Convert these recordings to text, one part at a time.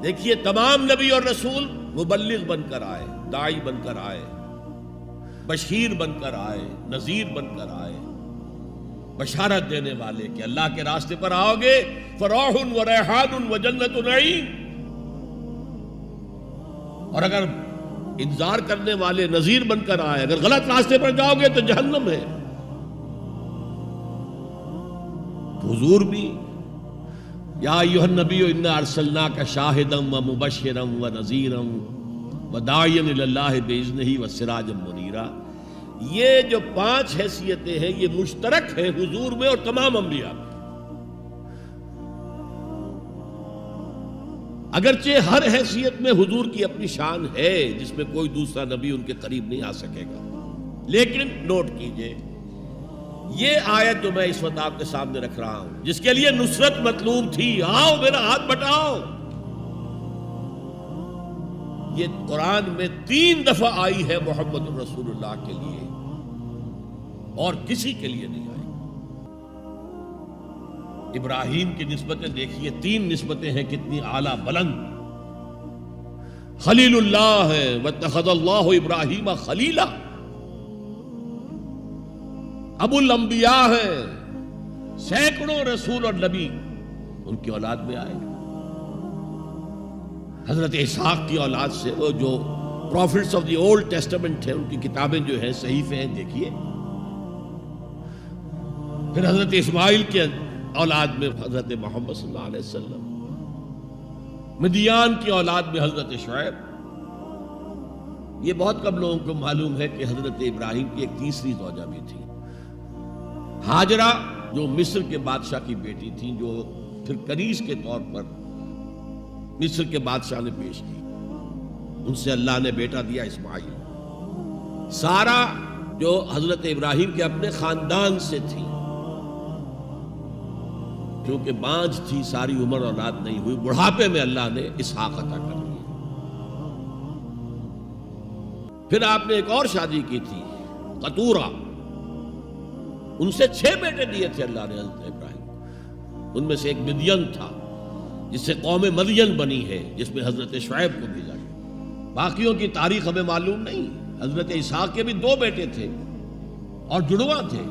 دیکھیے تمام نبی اور رسول مبلغ بن کر آئے، داعی بن کر آئے، بشیر بن کر آئے، نذیر بن کر آئے، بشارت دینے والے کہ اللہ کے راستے پر آؤ گے فروح و ریحان و جنت نعیم، اور اگر انذار کرنے والے نذیر بن کر آئے، اگر غلط راستے پر جاؤ گے تو جہنم ہے۔ حضور بھی یا ایھا النبی انا ارسلناک شاہدا و مبشرا و نذیرا و داعیا الی اللہ باذنہ و سراجا منیرا، یہ جو 5 حیثیتیں ہیں یہ مشترک ہیں حضور میں اور تمام انبیاء میں۔ اگرچہ ہر حیثیت میں حضور کی اپنی شان ہے جس میں کوئی دوسرا نبی ان کے قریب نہیں آ سکے گا، لیکن نوٹ کیجئے یہ آیت جو میں اس وقت آپ کے سامنے رکھ رہا ہوں، جس کے لیے نصرت مطلوب تھی، آؤ میرا ہاتھ بٹاؤ، یہ قرآن میں 3 دفعہ آئی ہے محمد رسول اللہ کے لیے، اور کسی کے لیے نہیں آئی۔ ابراہیم کی نسبتیں دیکھیے، 3 نسبتیں ہیں کتنی اعلیٰ بلند۔ خلیل اللہ ہے واتخذ اللہ ابراہیم خلیلا، ابو الانبیاء ہے، سینکڑوں رسول اور نبی ان کی اولاد میں آئے۔ حضرت اسحاق کی اولاد سے، وہ جو prophets of the old testament ہیں ان کی کتابیں جو ہیں صحیفے ہیں دیکھیے۔ پھر حضرت اسماعیل کے اولاد میں حضرت محمد صلی اللہ علیہ وسلم، مدیان کی اولاد میں حضرت شعیب۔ یہ بہت کم لوگوں کو معلوم ہے کہ حضرت ابراہیم کی ایک تیسری زوجہ بھی تھی، ہاجرہ، جو مصر کے بادشاہ کی بیٹی تھی، جو پھر کنیز کے طور پر مصر کے بادشاہ نے پیش کی، ان سے اللہ نے بیٹا دیا اسماعیل۔ سارا جو حضرت ابراہیم کے اپنے خاندان سے تھی، کیونکہ بانجھ تھی، ساری عمر اولاد نہیں ہوئی، بڑھاپے میں اللہ نے اسحاق عطا کر دیا۔ پھر آپ نے ایک اور شادی کی تھی، قطورہ، ان سے 6 بیٹے دیے تھے اللہ نے حضرت ابراہیم، ان میں سے ایک مدین تھا جس سے قوم مدین بنی ہے، جس میں حضرت شعیب کو بھیجا گیا۔ باقیوں کی تاریخ ہمیں معلوم نہیں۔ حضرت اسحاق کے بھی 2 بیٹے تھے اور جڑواں تھے۔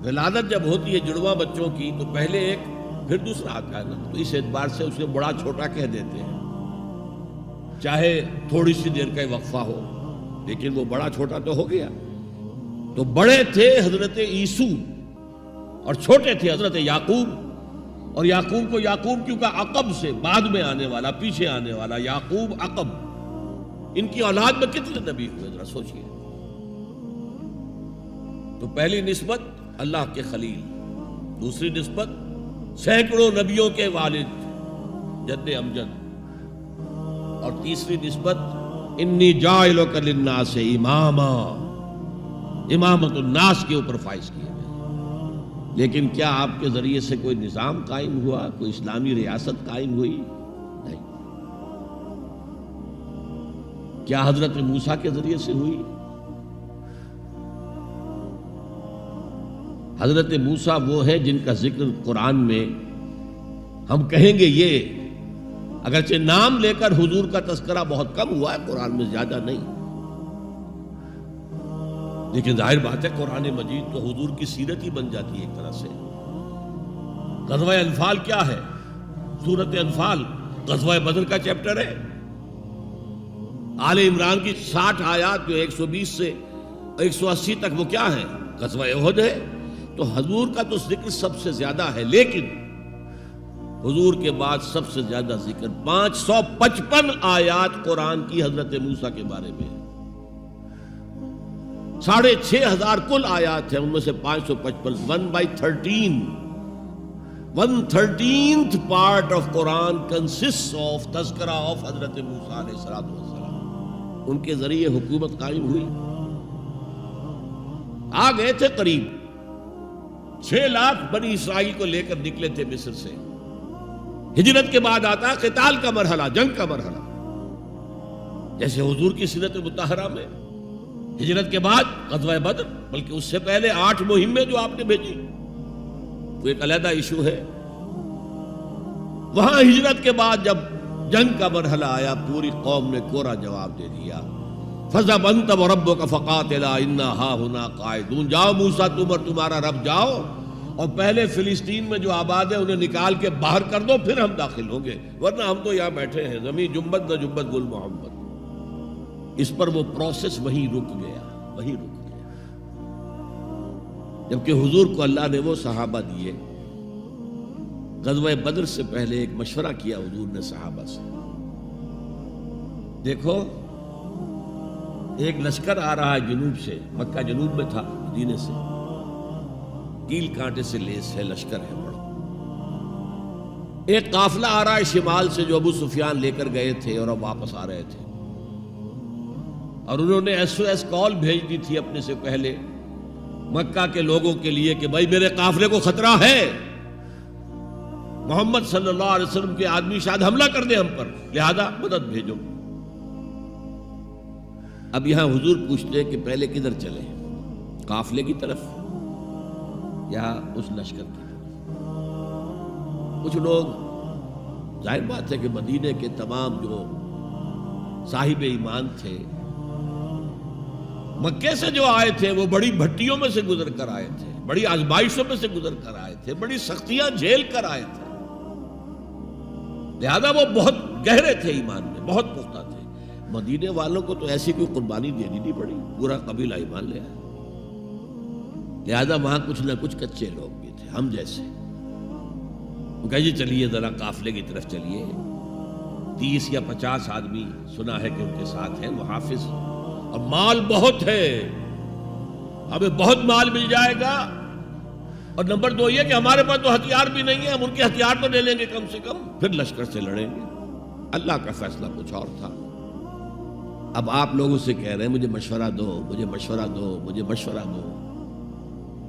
ولادت جب ہوتی ہے جڑواں بچوں کی تو پہلے ایک پھر دوسرا آتا ہے نا، تو اس اعتبار سے اسے بڑا چھوٹا کہہ دیتے ہیں، چاہے تھوڑی سی دیر کا وقفہ ہو، لیکن وہ بڑا چھوٹا تو ہو گیا۔ تو بڑے تھے حضرت عیسو اور چھوٹے تھے حضرت یعقوب، اور یعقوب کو یعقوب کیوں کہا؟ عقب سے، بعد میں آنے والا، پیچھے آنے والا، یعقوب عقب۔ ان کی اولاد میں کتنے نبی ہوئے ذرا سوچئے۔ تو پہلی نسبت اللہ کے خلیل، دوسری نسبت سینکڑوں نبیوں کے والد جد امجد، اور تیسری نسبت انی جاعلک للناس اماما، امامت الناس کے اوپر فائز کیا گیا۔ لیکن کیا آپ کے ذریعے سے کوئی نظام قائم ہوا، کوئی اسلامی ریاست قائم ہوئی؟ نہیں۔ کیا حضرت موسیٰ کے ذریعے سے ہوئی؟ حضرت موسیٰ وہ ہے جن کا ذکر قرآن میں ہم کہیں گے، یہ اگرچہ نام لے کر حضور کا تذکرہ بہت کم ہوا ہے قرآن میں، زیادہ نہیں، لیکن ظاہر بات ہے قرآن مجید تو حضور کی سیرت ہی بن جاتی ہے ایک طرح سے۔ غزوہ انفال کیا ہے؟ سورۃ انفال غزوہ بدر کا چیپٹر ہے۔ آل عمران کی 60 آیات جو 120 سے 180 تک وہ کیا ہے؟ غزوہ احد ہے۔ تو حضور کا تو ذکر سب سے زیادہ ہے، لیکن حضور کے بعد سب سے زیادہ ذکر 555 آیات قرآن کی حضرت موسیٰ کے بارے میں ہے۔ 6500 کل آیات ہیں، ان میں سے 555 1/13 1/13th part of Quran consists of تذکرہ of حضرت موسیٰ علیہ السلام۔ ان کے ذریعے حکومت قائم ہوئی۔ آ گئے تھے قریب 6 لاکھ بنی اسرائیل کو لے کر نکلے تھے مصر سے۔ ہجرت کے بعد آتا قتال کا مرحلہ، جنگ کا مرحلہ، جیسے حضور کی سیرت مطہرہ میں ہجرت کے بعد غزوہ بدر، بلکہ اس سے پہلے 8 مہمیں جو آپ نے بھیجی، وہ ایک علیحدہ ایشو ہے۔ وہاں ہجرت کے بعد جب جنگ کا مرحلہ آیا پوری قوم نے کوڑا جواب دے دیا، فَذَهَبْ أَنْتَ وَرَبُّكَ فَقَاتِلَا إِنَّا هَاهُنَا قَاعِدُونَ، جاؤ موسیٰ تم اور تمہارا رب جاؤ اور پہلے فلسطین میں جو آباد ہے انہیں نکال کے باہر کر دو، پھر ہم داخل ہوں گے، ورنہ ہم تو یہاں بیٹھے ہیں، زمین جنبت نہ جنبت گل محمد۔ اس پر وہ پروسیس وہیں رک گیا۔ جبکہ حضور کو اللہ نے وہ صحابہ دیے۔ غزوہ بدر سے پہلے ایک مشورہ کیا حضور نے صحابہ سے، دیکھو ایک لشکر آ رہا ہے جنوب سے، مکہ جنوب میں تھا مدینے سے، کیل کانٹے سے لیس ہے، لشکر ہے بڑا۔ ایک قافلہ آ رہا ہے شمال سے جو ابو سفیان لے کر گئے تھے اور اب واپس آ رہے تھے، اور انہوں نے SOS کال بھیج دی تھی اپنے سے پہلے مکہ کے لوگوں کے لیے کہ بھائی میرے قافلے کو خطرہ ہے، محمد صلی اللہ علیہ وسلم کے آدمی شاید حملہ کر دیں ہم پر، لہذا مدد بھیجو۔ اب یہاں حضور پوچھتے کہ پہلے کدھر چلے، قافلے کی طرف یا اس لشکر کی طرف؟ کچھ لوگ، ظاہر بات ہے کہ مدینے کے تمام جو صاحب ایمان تھے، مکے سے جو آئے تھے وہ بڑی بھٹیوں میں سے گزر کر آئے تھے، بڑی آزمائشوں میں سے گزر کر آئے تھے، بڑی سختیاں جھیل کر آئے تھے، لہذا وہ بہت گہرے تھے ایمان میں، بہت پختہ تھے۔ مدینے والوں کو تو ایسی کوئی قربانی دینی نہیں پڑی، پورا قبیلہ ایمان لے آیا، لہذا وہاں کچھ نہ کچھ کچے لوگ بھی تھے ہم جیسے۔ وہ کہا جی چلیے ذرا قافلے کی طرف چلیے، 30 یا 50 آدمی سنا ہے کہ ان کے ساتھ ہیں، وہ حافظ، اور مال بہت ہے، ہمیں بہت مال مل جائے گا، اور نمبر 2 یہ کہ ہمارے پاس تو ہتھیار بھی نہیں ہے، ہم ان کے ہتھیار تو لے لیں گے کم سے کم، پھر لشکر سے لڑیں گے۔ اللہ کا فیصلہ کچھ اور تھا۔ اب آپ لوگوں سے کہہ رہے ہیں مجھے مشورہ دو، مجھے مشورہ دو، مجھے مشورہ دو۔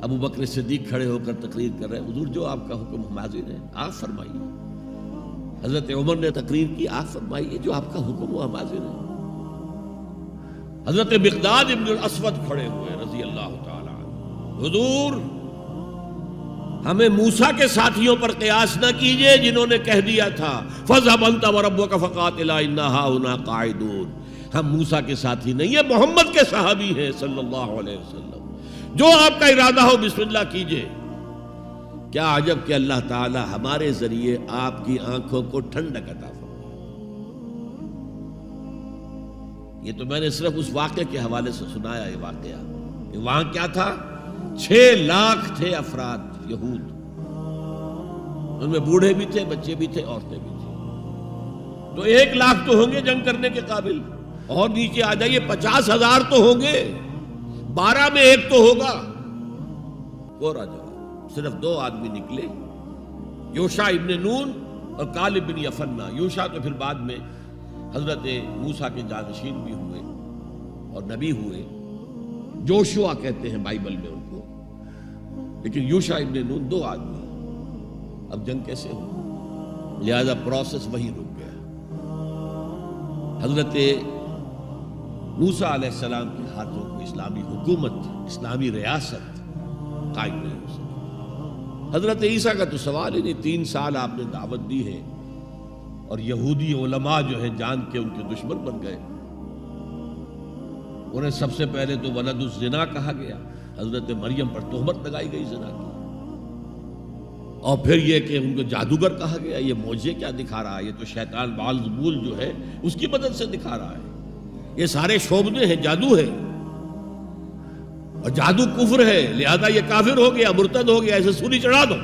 ابو بکر صدیق کھڑے ہو کر تقریر کر رہے ہیں، حضور جو آپ کا حکم ہم حاضر ہیں، آپ فرمائیے۔ حضرت عمر نے تقریر کی، آپ فرمائیے جو آپ کا حکم ہو ہم حاضر ہیں۔ حضرت مقداد ابن الاسود کھڑے ہوئے رضی اللہ تعالی عنہ، حضور ہمیں موسیٰ کے ساتھیوں پر قیاس نہ کیجئے جنہوں نے کہہ دیا تھا فَاذْهَبْ أَنْتَ وَرَبُّكَ فَقَاتِلَا إِنَّا هَاهُنَا قَاعِدُونَ۔ ہم موسیٰ کے ساتھی نہیں ہیں، محمد کے صحابی ہیں صلی اللہ علیہ وسلم، جو آپ کا ارادہ ہو بسم اللہ کیجئے۔ کیا عجب کہ اللہ تعالی ہمارے ذریعے آپ کی آنکھوں کو ٹھنڈک عطا فرمائے۔ یہ تو میں نے صرف اس واقعے کے حوالے سے سنایا، یہ واقعہ کہ وہاں کیا تھا، 6 لاکھ تھے افراد یہود، ان میں بوڑھے بھی تھے، بچے بھی تھے، عورتیں بھی تھیں، تو 1 لاکھ تو ہوں گے جنگ کرنے کے قابل، اور نیچے آ جائیے 50,000 تو ہوں گے، 12 میں 1 تو ہوگا۔ کوڑا جواب، صرف 2 آدمی نکلے، یوشع ابن نون اور کالب بن یفنہ۔ یوشع تو پھر بعد میں حضرت موسیٰ کے جانشین بھی ہوئے اور نبی ہوئے، جوشوا کہتے ہیں بائبل میں ان کو، لیکن یوشع ابن نون 2 آدمی۔ اب جنگ کیسے ہو، لہذا پروسیس وہی رک گیا۔ حضرت موسیٰ علیہ السلام کے ہاتھوں کو اسلامی حکومت، اسلامی ریاست قائم نہیں ہو سکی۔ حضرت عیسیٰ کا تو سوال ہی نہیں، 3 سال آپ نے دعوت دی ہے، اور یہودی علماء جو ہیں جان کے ان کے دشمن بن گئے۔ انہیں سب سے پہلے تو ولد الزنا کہا گیا، حضرت مریم پر تہمت لگائی گئی زنا کی، اور پھر یہ کہ ان کو جادوگر کہا گیا۔ یہ معجزے کیا دکھا رہا ہے، یہ تو شیطان بعلزبول جو ہے اس کی مدد سے دکھا رہا ہے، یہ سارے شعبدے ہیں، جادو ہے، اور جادو کفر ہے، لہذا یہ کافر ہو گیا، مرتد ہو گیا، ایسے سولی چڑھا دو۔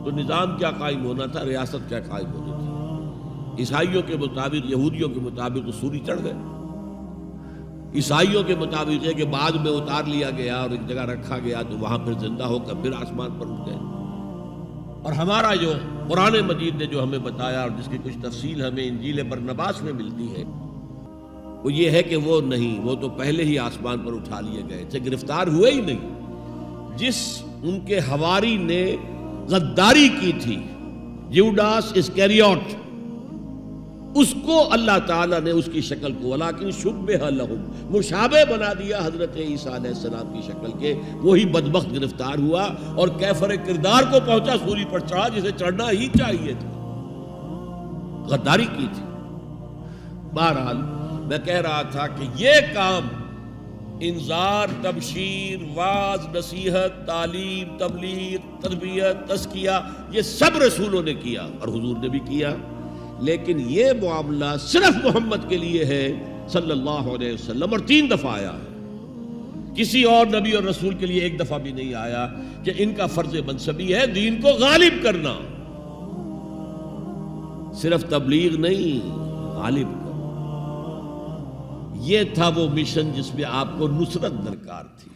تو نظام کیا قائم ہونا تھا، ریاست کیا قائم ہونی تھی؟ عیسائیوں کے مطابق، یہودیوں کے مطابق تو سولی چڑھ گئے، عیسائیوں کے مطابق ہے کہ بعد میں اتار لیا گیا اور ایک جگہ رکھا گیا، تو وہاں پھر زندہ ہو کر پھر آسمان پر اٹھ گئے۔ اور ہمارا جو قرآن مجید نے جو ہمیں بتایا اور جس کی کچھ تفصیل ہمیں انجیل برنباس میں ملتی ہے، وہ یہ ہے کہ وہ نہیں، وہ تو پہلے ہی آسمان پر اٹھا لیے گئے تھے، گرفتار ہوئے ہی نہیں۔ جس ان کے حواری نے غداری کی تھی، یوڈاس اسکریوٹ، اس کو اللہ تعالیٰ نے اس کی شکل کو ولیکن شبہ لہم مشابہ بنا دیا حضرت عیسیٰ علیہ السلام کی شکل کے. وہی بدبخت گرفتار ہوا اور کیفر کردار کو پہنچا، سولی پر چڑھا جسے چڑھنا ہی چاہیے تھا، غداری کی تھی. بہرحال میں کہہ رہا تھا کہ یہ کام انذار، تبشیر، واعظ، نصیحت، تعلیم، تبلیغ، تربیت، تزکیہ، یہ سب رسولوں نے کیا اور حضور نے بھی کیا. لیکن یہ معاملہ صرف محمد کے لیے ہے صلی اللہ علیہ وسلم، اور 3 دفعہ آیا ہے. کسی اور نبی اور رسول کے لیے 1 دفعہ بھی نہیں آیا کہ ان کا فرض منصبی ہے دین کو غالب کرنا. صرف تبلیغ نہیں، غالب کرنا. یہ تھا وہ مشن جس میں آپ کو نصرت درکار تھی.